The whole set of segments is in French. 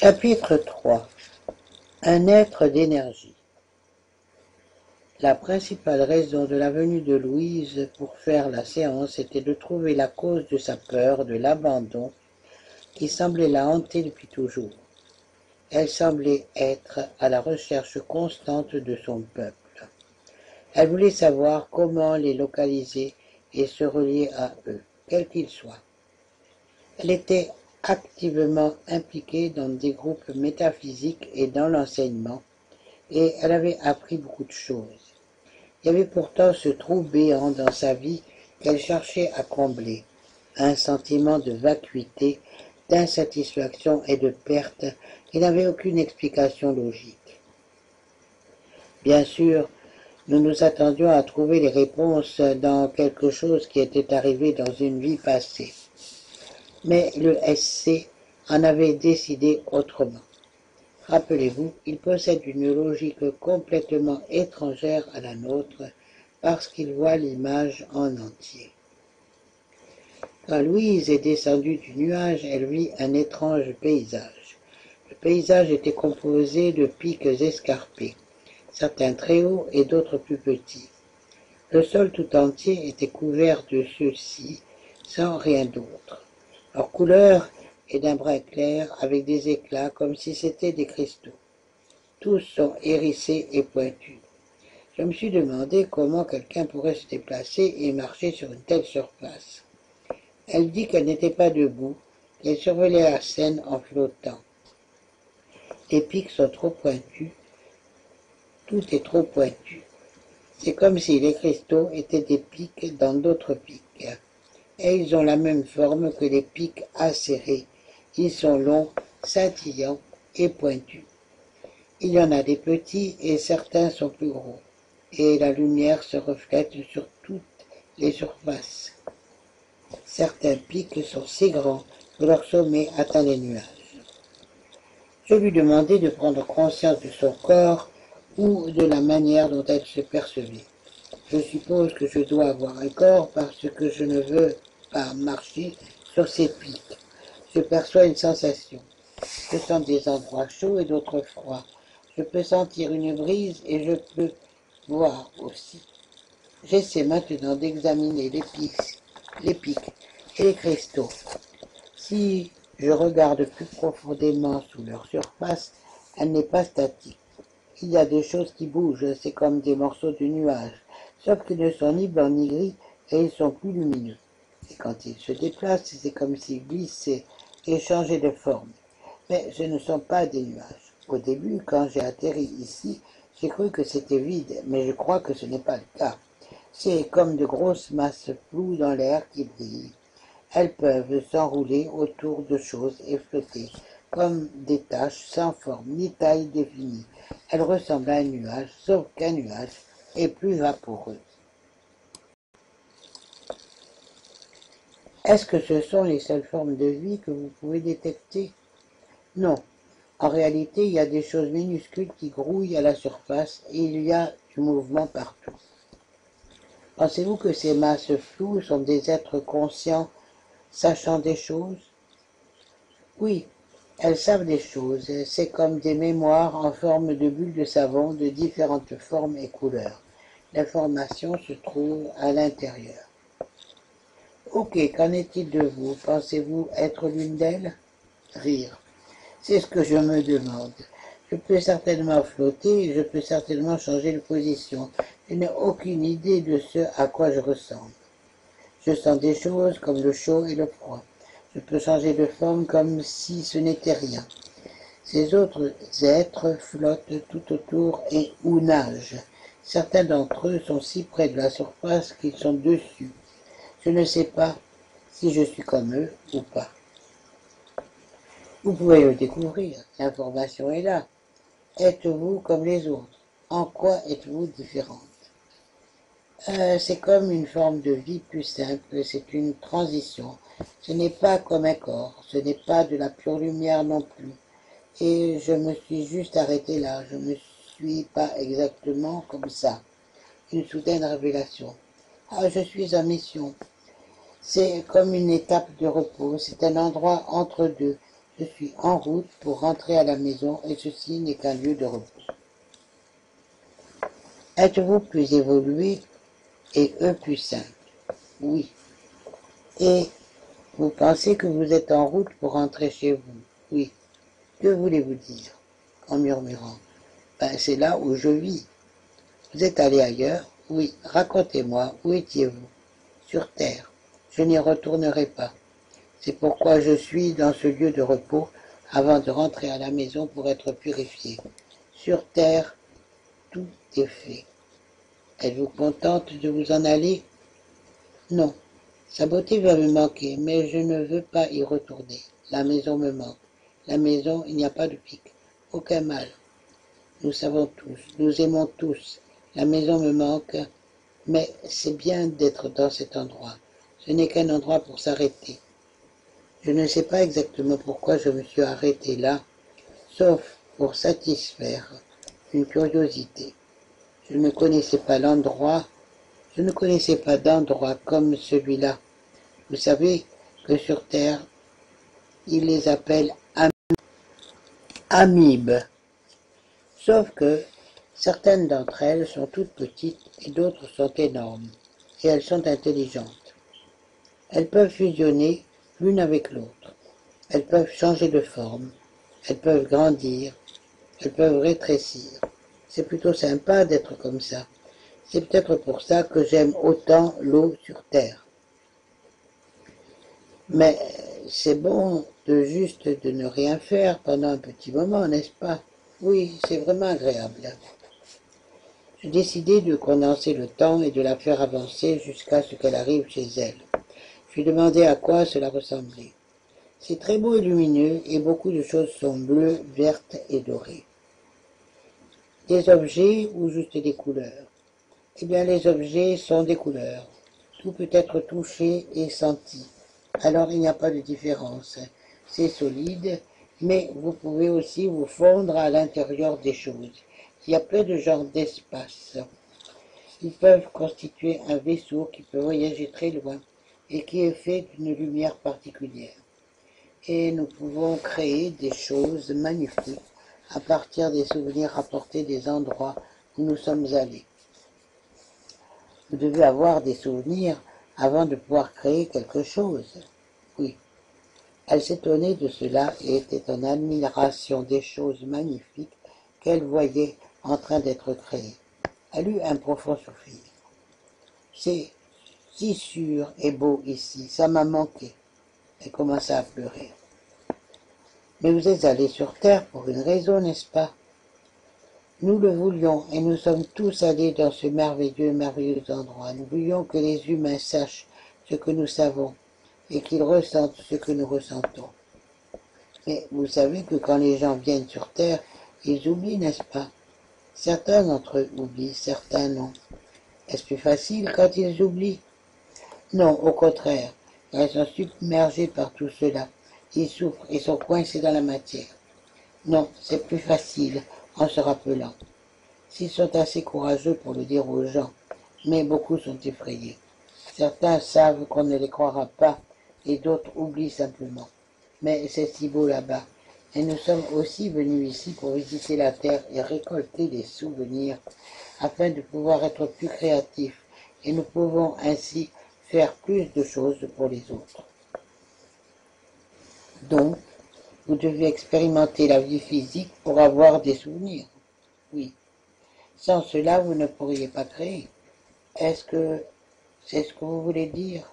Chapitre 3. Un être d'énergie. La principale raison de la venue de Louise pour faire la séance était de trouver la cause de sa peur de l'abandon qui semblait la hanter depuis toujours. Elle semblait être à la recherche constante de son peuple. Elle voulait savoir comment les localiser et se relier à eux, quels qu'ils soient. Elle était activement impliquée dans des groupes métaphysiques et dans l'enseignement, et elle avait appris beaucoup de choses. Il y avait pourtant ce trou béant dans sa vie qu'elle cherchait à combler, un sentiment de vacuité, d'insatisfaction et de perte qui n'avait aucune explication logique. Bien sûr, nous nous attendions à trouver les réponses dans quelque chose qui était arrivé dans une vie passée. Mais le SC en avait décidé autrement. Rappelez-vous, il possède une logique complètement étrangère à la nôtre parce qu'il voit l'image en entier. Quand Louise est descendue du nuage, elle vit un étrange paysage. Le paysage était composé de pics escarpés, certains très hauts et d'autres plus petits. Le sol tout entier était couvert de ceux-ci, sans rien d'autre. Leur couleur est d'un brun clair avec des éclats comme si c'était des cristaux. Tous sont hérissés et pointus. Je me suis demandé comment quelqu'un pourrait se déplacer et marcher sur une telle surface. Elle dit qu'elle n'était pas debout, qu'elle survolait la scène en flottant. Les pics sont trop pointus, tout est trop pointu. C'est comme si les cristaux étaient des pics dans d'autres pics. Et ils ont la même forme que les pics acérés. Ils sont longs, scintillants et pointus. Il y en a des petits et certains sont plus gros. Et la lumière se reflète sur toutes les surfaces. Certains pics sont si grands que leur sommet atteint les nuages. Je lui demandai de prendre conscience de son corps ou de la manière dont elle se percevait. Je suppose que je dois avoir un corps parce que je ne veux pas marcher sur ces pics. Je perçois une sensation. Je sens des endroits chauds et d'autres froids. Je peux sentir une brise et je peux voir aussi. J'essaie maintenant d'examiner les pics et les cristaux. Si je regarde plus profondément sous leur surface, elle n'est pas statique. Il y a des choses qui bougent, c'est comme des morceaux de nuages, sauf qu'ils ne sont ni blancs ni gris et ils sont plus lumineux. Et quand ils se déplacent, c'est comme s'ils glissaient et changeaient de forme. Mais ce ne sont pas des nuages. Au début, quand j'ai atterri ici, j'ai cru que c'était vide, mais je crois que ce n'est pas le cas. C'est comme de grosses masses floues dans l'air qui brillent. Elles peuvent s'enrouler autour de choses et flotter, comme des taches sans forme ni taille définie. Elles ressemblent à un nuage, sauf qu'un nuage est plus vaporeux. Est-ce que ce sont les seules formes de vie que vous pouvez détecter? Non. En réalité, il y a des choses minuscules qui grouillent à la surface et il y a du mouvement partout. Pensez-vous que ces masses floues sont des êtres conscients, sachant des choses? Oui, elles savent des choses. C'est comme des mémoires en forme de bulles de savon de différentes formes et couleurs. L'information se trouve à l'intérieur. Ok, qu'en est-il de vous? Pensez-vous être l'une d'elles? Rire. C'est ce que je me demande. Je peux certainement flotter et je peux certainement changer de position. Je n'ai aucune idée de ce à quoi je ressemble. Je sens des choses comme le chaud et le froid. Je peux changer de forme comme si ce n'était rien. Ces autres êtres flottent tout autour et ou nagent. Certains d'entre eux sont si près de la surface qu'ils sont dessus. Je ne sais pas si je suis comme eux ou pas. Vous pouvez le découvrir, l'information est là. Êtes-vous comme les autres? En quoi êtes-vous différente? C'est comme une forme de vie plus simple, c'est une transition. Ce n'est pas comme un corps, ce n'est pas de la pure lumière non plus. Et je me suis juste arrêté là, je ne me suis pas exactement comme ça. Une soudaine révélation. Ah, je suis en mission. C'est comme une étape de repos, c'est un endroit entre deux. Je suis en route pour rentrer à la maison et ceci n'est qu'un lieu de repos. Êtes-vous plus évolué et eux plus simples? Oui. Et vous pensez que vous êtes en route pour rentrer chez vous? Oui. Que voulez-vous dire? En murmurant. Ben, c'est là où je vis. Vous êtes allé ailleurs? Oui. Racontez-moi, où étiez-vous? Sur terre. Je n'y retournerai pas. C'est pourquoi je suis dans ce lieu de repos avant de rentrer à la maison pour être purifié. Sur terre, tout est fait. Êtes-vous contente de vous en aller? Non. Sa beauté va me manquer, mais je ne veux pas y retourner. La maison me manque. La maison, il n'y a pas de pic. Aucun mal. Nous savons tous, nous aimons tous. La maison me manque, mais c'est bien d'être dans cet endroit. Ce n'est qu'un endroit pour s'arrêter. Je ne sais pas exactement pourquoi je me suis arrêté là, sauf pour satisfaire une curiosité. Je ne connaissais pas l'endroit, je ne connaissais pas d'endroit comme celui-là. Vous savez que sur Terre, ils les appellent amibes. Sauf que certaines d'entre elles sont toutes petites et d'autres sont énormes. Et elles sont intelligentes. Elles peuvent fusionner l'une avec l'autre. Elles peuvent changer de forme. Elles peuvent grandir. Elles peuvent rétrécir. C'est plutôt sympa d'être comme ça. C'est peut-être pour ça que j'aime autant l'eau sur Terre. Mais c'est bon de ne rien faire pendant un petit moment, n'est-ce pas? Oui, c'est vraiment agréable. J'ai décidé de condenser le temps et de la faire avancer jusqu'à ce qu'elle arrive chez elle. Je lui ai demandé à quoi cela ressemblait. C'est très beau et lumineux et beaucoup de choses sont bleues, vertes et dorées. Des objets ou juste des couleurs? Eh bien, les objets sont des couleurs. Tout peut être touché et senti. Alors, il n'y a pas de différence. C'est solide, mais vous pouvez aussi vous fondre à l'intérieur des choses. Il y a plein de genres d'espace. Ils peuvent constituer un vaisseau qui peut voyager très loin et qui est fait d'une lumière particulière. Et nous pouvons créer des choses magnifiques à partir des souvenirs rapportés des endroits où nous sommes allés. Vous devez avoir des souvenirs avant de pouvoir créer quelque chose. Oui. Elle s'étonnait de cela et était en admiration des choses magnifiques qu'elle voyait en train d'être créées. Elle eut un profond soupir. C'est si sûr et beau ici, ça m'a manqué. Elle commença à pleurer. Mais vous êtes allé sur Terre pour une raison, n'est-ce pas? Nous le voulions et nous sommes tous allés dans ce merveilleux endroit. Nous voulions que les humains sachent ce que nous savons et qu'ils ressentent ce que nous ressentons. Mais vous savez que quand les gens viennent sur Terre, ils oublient, n'est-ce pas? Certains d'entre eux oublient, certains non. Est-ce plus facile quand ils oublient? Non, au contraire, ils sont submergés par tout cela. Ils souffrent et sont coincés dans la matière. Non, c'est plus facile en se rappelant. S'ils sont assez courageux pour le dire aux gens, mais beaucoup sont effrayés. Certains savent qu'on ne les croira pas et d'autres oublient simplement. Mais c'est si beau là-bas. Et nous sommes aussi venus ici pour visiter la terre et récolter des souvenirs afin de pouvoir être plus créatifs et nous pouvons ainsi faire plus de choses pour les autres. Donc, vous devez expérimenter la vie physique pour avoir des souvenirs. Oui. Sans cela, vous ne pourriez pas créer. Est-ce que c'est ce que vous voulez dire?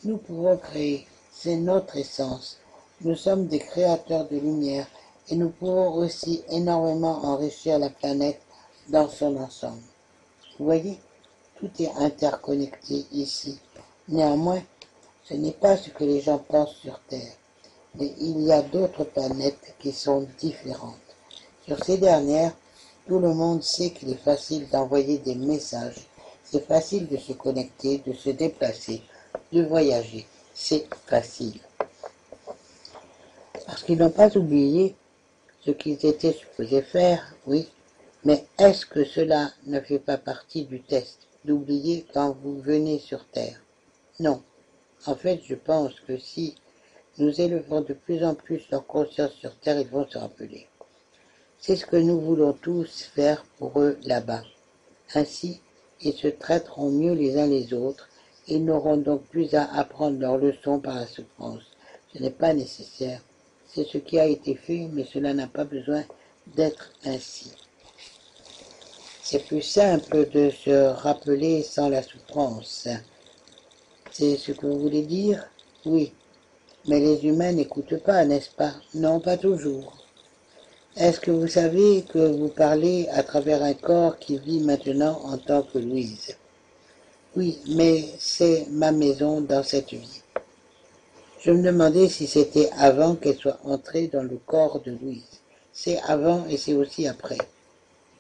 Nous pouvons créer. C'est notre essence. Nous sommes des créateurs de lumière et nous pouvons aussi énormément enrichir la planète dans son ensemble. Vous voyez, tout est interconnecté ici. Néanmoins, ce n'est pas ce que les gens pensent sur Terre. Mais il y a d'autres planètes qui sont différentes. Sur ces dernières, tout le monde sait qu'il est facile d'envoyer des messages. C'est facile de se connecter, de se déplacer, de voyager. C'est facile. Parce qu'ils n'ont pas oublié ce qu'ils étaient supposés faire, oui. Mais est-ce que cela ne fait pas partie du test, d'oublier quand vous venez sur Terre? Non. En fait, je pense que si nous élevons de plus en plus leur conscience sur terre, ils vont se rappeler. C'est ce que nous voulons tous faire pour eux là-bas. Ainsi, ils se traiteront mieux les uns les autres, et ils n'auront donc plus à apprendre leurs leçons par la souffrance. Ce n'est pas nécessaire. C'est ce qui a été fait, mais cela n'a pas besoin d'être ainsi. C'est plus simple de se rappeler sans la souffrance. C'est ce que vous voulez dire? Oui. Mais les humains n'écoutent pas, n'est-ce pas? Non, pas toujours. Est-ce que vous savez que vous parlez à travers un corps qui vit maintenant en tant que Louise? Oui, mais c'est ma maison dans cette vie. Je me demandais si c'était avant qu'elle soit entrée dans le corps de Louise. C'est avant et c'est aussi après.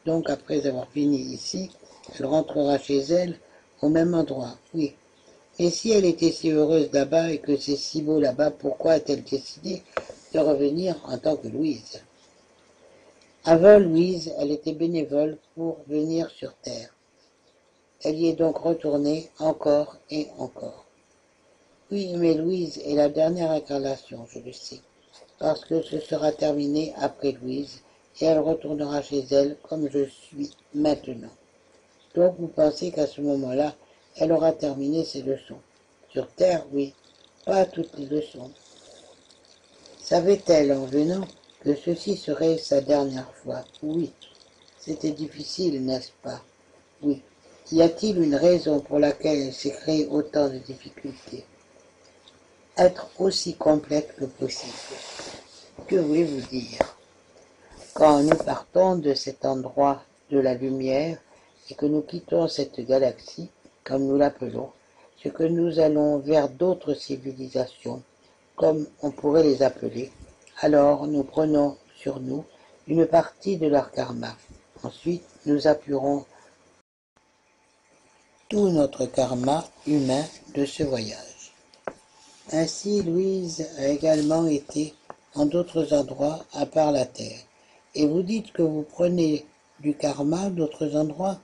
Donc après avoir fini ici, elle rentrera chez elle au même endroit, oui. Et si elle était si heureuse là-bas et que c'est si beau là-bas, pourquoi a-t-elle décidé de revenir en tant que Louise? Avant Louise, elle était bénévole pour venir sur Terre. Elle y est donc retournée encore et encore. Oui, mais Louise est la dernière incarnation, je le sais, parce que ce sera terminé après Louise, et elle retournera chez elle comme je suis maintenant. Donc vous pensez qu'à ce moment-là, elle aura terminé ses leçons. Sur Terre, oui, pas toutes les leçons. Savait-elle en venant que ceci serait sa dernière fois? Oui. C'était difficile, n'est-ce pas? Oui. Y a-t-il une raison pour laquelle elle s'est créée autant de difficultés? Être aussi complète que possible. Que voulez-vous dire? Quand nous partons de cet endroit de la lumière et que nous quittons cette galaxie, comme nous l'appelons, c'est que nous allons vers d'autres civilisations, comme on pourrait les appeler, alors nous prenons sur nous une partie de leur karma. Ensuite, nous appuierons tout notre karma humain de ce voyage. Ainsi, Louise a également été en d'autres endroits à part la Terre. Et vous dites que vous prenez du karma d'autres endroits?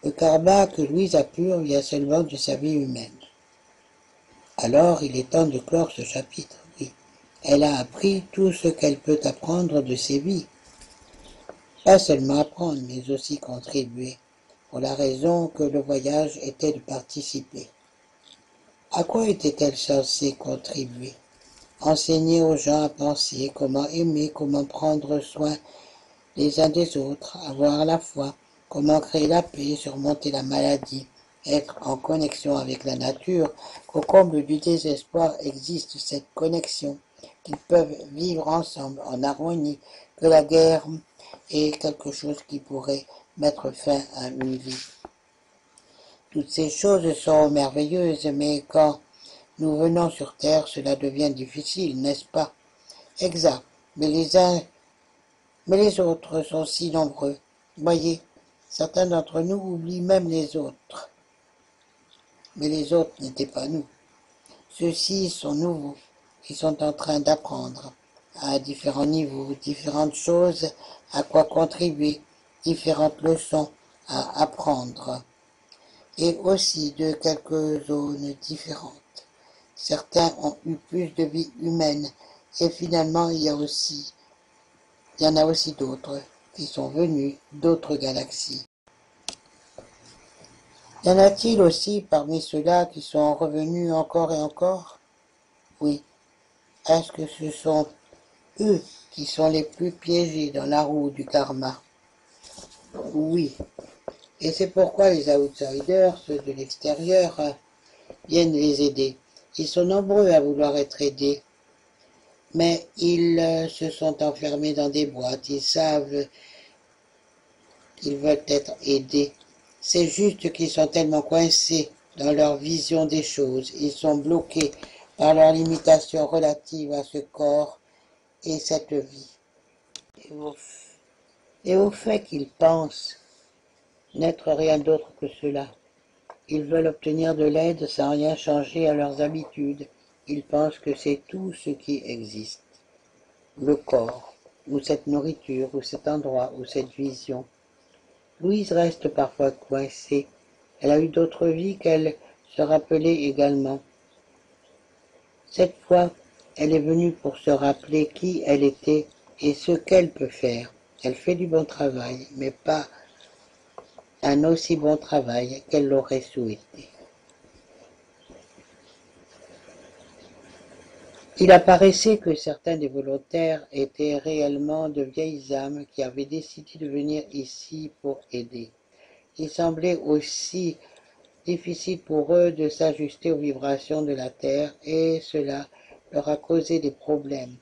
Le karma que Louise a pur vient seulement de sa vie humaine. Alors il est temps de clore ce chapitre, oui. Elle a appris tout ce qu'elle peut apprendre de ses vies. Pas seulement apprendre, mais aussi contribuer, pour la raison que le voyage était de participer. À quoi était-elle censée contribuer? Enseigner aux gens à penser, comment aimer, comment prendre soin les uns des autres, avoir la foi, comment créer la paix, surmonter la maladie, être en connexion avec la nature, qu'au comble du désespoir existe cette connexion, qu'ils peuvent vivre ensemble en harmonie, que la guerre est quelque chose qui pourrait mettre fin à une vie. Toutes ces choses sont merveilleuses, mais quand nous venons sur Terre, cela devient difficile, n'est-ce pas? Exact, mais les autres sont si nombreux. Voyez, certains d'entre nous oublient même les autres. Mais les autres n'étaient pas nous. Ceux-ci sont nouveaux. Ils sont en train d'apprendre à différents niveaux, différentes choses à quoi contribuer, différentes leçons à apprendre. Et aussi de quelques zones différentes. Certains ont eu plus de vie humaine et finalement il y en a aussi d'autres qui sont venus d'autres galaxies. Y en a-t-il aussi parmi ceux-là qui sont revenus encore et encore? Oui. Est-ce que ce sont eux qui sont les plus piégés dans la roue du karma? Oui. Et c'est pourquoi les outsiders, ceux de l'extérieur, viennent les aider. Ils sont nombreux à vouloir être aidés. Mais ils se sont enfermés dans des boîtes, ils savent qu'ils veulent être aidés. C'est juste qu'ils sont tellement coincés dans leur vision des choses, ils sont bloqués par leurs limitations relatives à ce corps et cette vie. Et au fait qu'ils pensent n'être rien d'autre que cela. Ils veulent obtenir de l'aide sans rien changer à leurs habitudes. Ils pensent que c'est tout ce qui existe. Le corps, ou cette nourriture, ou cet endroit, ou cette vision. Louise reste parfois coincée. Elle a eu d'autres vies qu'elle se rappelait également. Cette fois, elle est venue pour se rappeler qui elle était et ce qu'elle peut faire. Elle fait du bon travail, mais pas un aussi bon travail qu'elle l'aurait souhaité. Il apparaissait que certains des volontaires étaient réellement de vieilles âmes qui avaient décidé de venir ici pour aider. Il semblait aussi difficile pour eux de s'ajuster aux vibrations de la Terre et cela leur a causé des problèmes.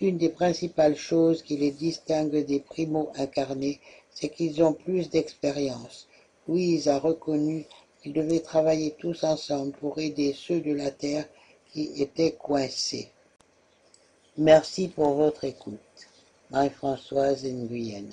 Une des principales choses qui les distingue des primo-incarnés, c'est qu'ils ont plus d'expérience. Louise a reconnu qu'ils devaient travailler tous ensemble pour aider ceux de la Terre qui étaient coincés. Merci pour votre écoute. Marie-Françoise Nguyen.